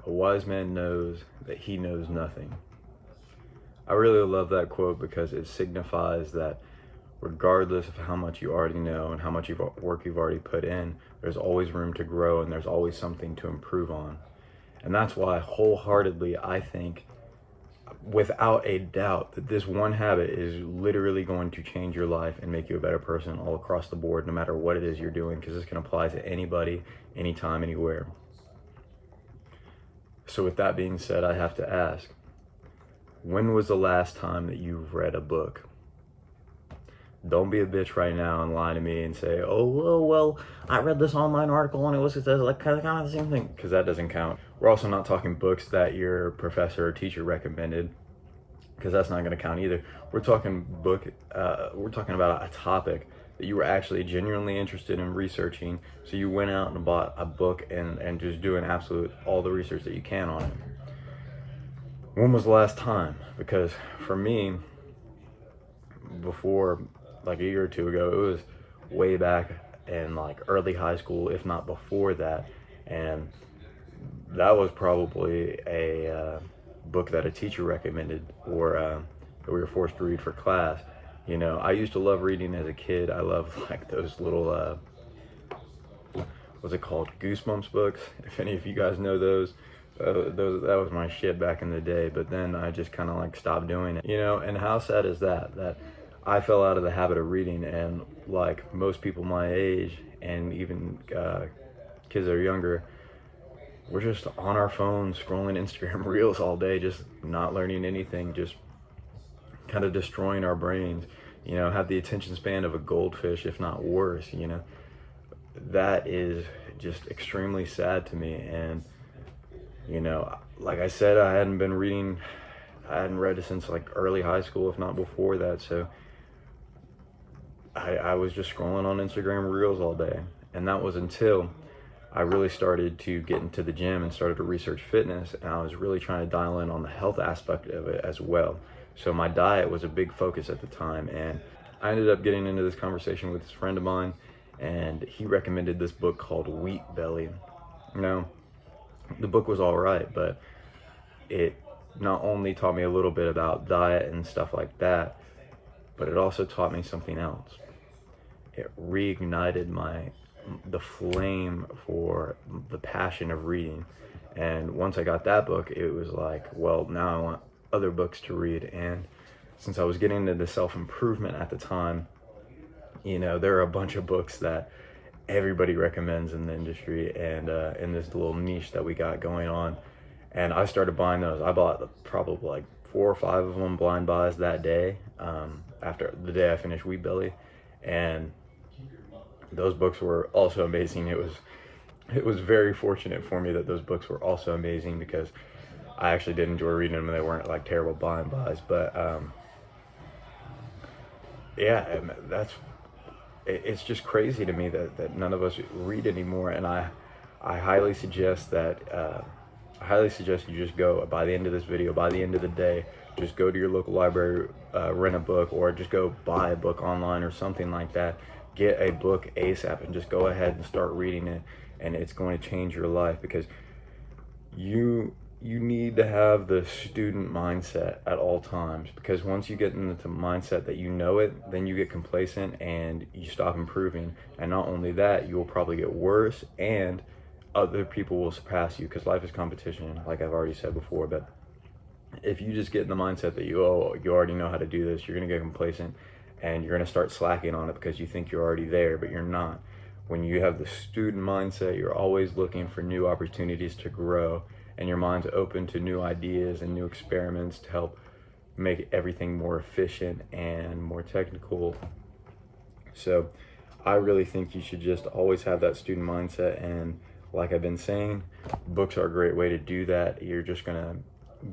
a wise man knows that he knows nothing. I really love that quote because it signifies that regardless of how much you already know and how much work you've already put in, there's always room to grow and there's always something to improve on. And that's why wholeheartedly I think, without a doubt, that this one habit is literally going to change your life and make you a better person all across the board, no matter what it is you're doing, because this can apply to anybody, anytime, anywhere. So with that being said, I have to ask, when was the last time that you've read a book? Don't be a bitch right now and lie to me and say, oh, well, I read this online article and it says like kind of the same thing, because that doesn't count. We're also not talking books that your professor or teacher recommended, because that's not going to count either. We're talking about a topic that you were actually genuinely interested in researching, so you went out and bought a book and just doing all the research that you can on it. When was the last time? Because for me, before like a year or two ago, it was way back in like early high school, if not before that. And that was probably a book that a teacher recommended, or that we were forced to read for class. You know, I used to love reading as a kid. I loved like those little, what's it called? Goosebumps books. If any of you guys know those, that was my shit back in the day. But then I just kind of like stopped doing it, you know. And how sad is that I fell out of the habit of reading, and like most people my age, and even kids that are younger, we're just on our phones scrolling Instagram reels all day, just not learning anything, just kind of destroying our brains, you know, have the attention span of a goldfish, if not worse, you know. That is just extremely sad to me. And, you know, like I said, I hadn't read since like early high school, if not before that. So I was just scrolling on Instagram reels all day. And that was until I really started to get into the gym and started to research fitness, and I was really trying to dial in on the health aspect of it as well. So my diet was a big focus at the time, and I ended up getting into this conversation with this friend of mine, and he recommended this book called Wheat Belly. Now, the book was all right, but it not only taught me a little bit about diet and stuff like that, but it also taught me something else. It reignited the flame for the passion of reading. And once I got that book, it was like, well, now I want other books to read. And since I was getting into self-improvement at the time, you know, there are a bunch of books that everybody recommends in the industry and in this little niche that we got going on. And I started buying those. I bought probably like 4 or 5 of them blind buys that day, after the day I finished Wheat Belly. And those books were also amazing. It was very fortunate for me that those books were also amazing, because I actually did enjoy reading them and they weren't like terrible blind buys. But yeah, it's just crazy to me that none of us read anymore. And I highly suggest you just go, by the end of this video, by the end of the day, just go to your local library, rent a book, or just go buy a book online or something like that. Get a book ASAP and just go ahead and start reading it, and it's going to change your life, because you need to have the student mindset at all times, because once you get into the mindset that you know it, then you get complacent and you stop improving. And not only that, you will probably get worse, and other people will surpass you, because life is competition, like I've already said before. But if you just get in the mindset that you already know how to do this, you're going to get complacent and you're going to start slacking on it because you think you're already there, but you're not. When you have the student mindset, you're always looking for new opportunities to grow, and your mind's open to new ideas and new experiments to help make everything more efficient and more technical. So I really think you should just always have that student mindset. And like I've been saying, books are a great way to do that. You're just going to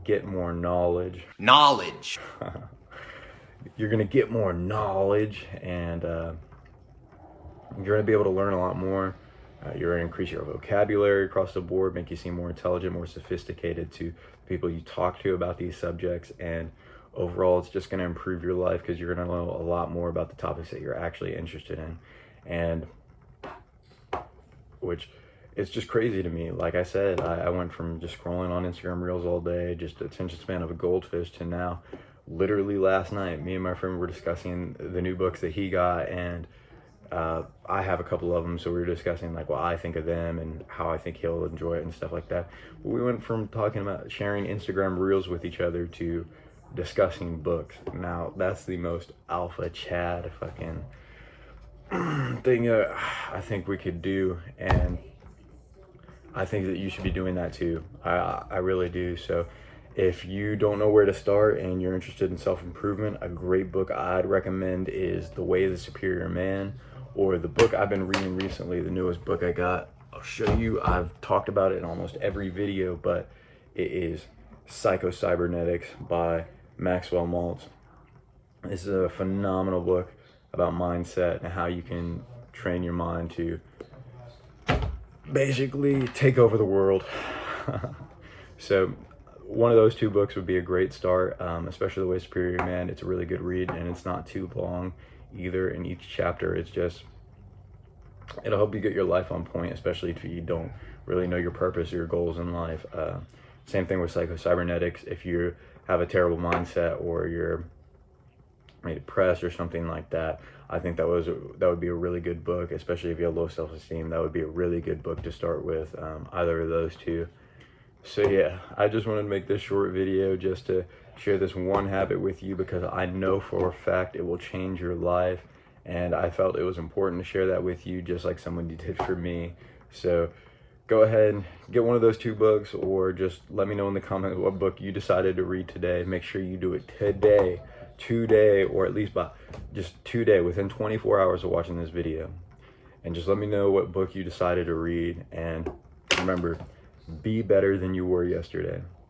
get more knowledge. You're going to get more knowledge, and you're going to be able to learn a lot more. You're going to increase your vocabulary across the board, make you seem more intelligent, more sophisticated to people you talk to about these subjects. And overall, it's just going to improve your life, because you're going to know a lot more about the topics that you're actually interested in, and which it's just crazy to me. Like I said, I went from just scrolling on Instagram Reels all day, just attention span of a goldfish, to now, literally last night, me and my friend were discussing the new books that he got, and I have a couple of them, so we were discussing like what I think of them and how I think he'll enjoy it and stuff like that. But we went from talking about sharing Instagram Reels with each other to discussing books. Now, that's the most alpha Chad fucking thing I think we could do, and I think that you should be doing that too. I really do. So if you don't know where to start and you're interested in self-improvement, a great book I'd recommend is The Way of the Superior Man, or the book I've been reading recently, the newest book I got. I'll show you. I've talked about it in almost every video, but it is Psycho-Cybernetics by Maxwell Maltz. This is a phenomenal book about mindset and how you can train your mind to basically take over the world. So one of those two books would be a great start, especially The Way of the Superior Man. It's a really good read, and it's not too long either in each chapter. It's just, it'll help you get your life on point, especially if you don't really know your purpose or your goals in life. Same thing with Psycho-Cybernetics. If you have a terrible mindset or you're depressed or something like that, I think that would be a really good book, especially if you have low self-esteem. That would be a really good book to start with, either of those two. So yeah, I just wanted to make this short video just to share this one habit with you, because I know for a fact it will change your life, and I felt it was important to share that with you, just like someone did for me. So go ahead and get one of those two books, or just let me know in the comments what book you decided to read today. Make sure you do it today, or at least by just today, within 24 hours of watching this video. And just let me know what book you decided to read, and remember, be better than you were yesterday.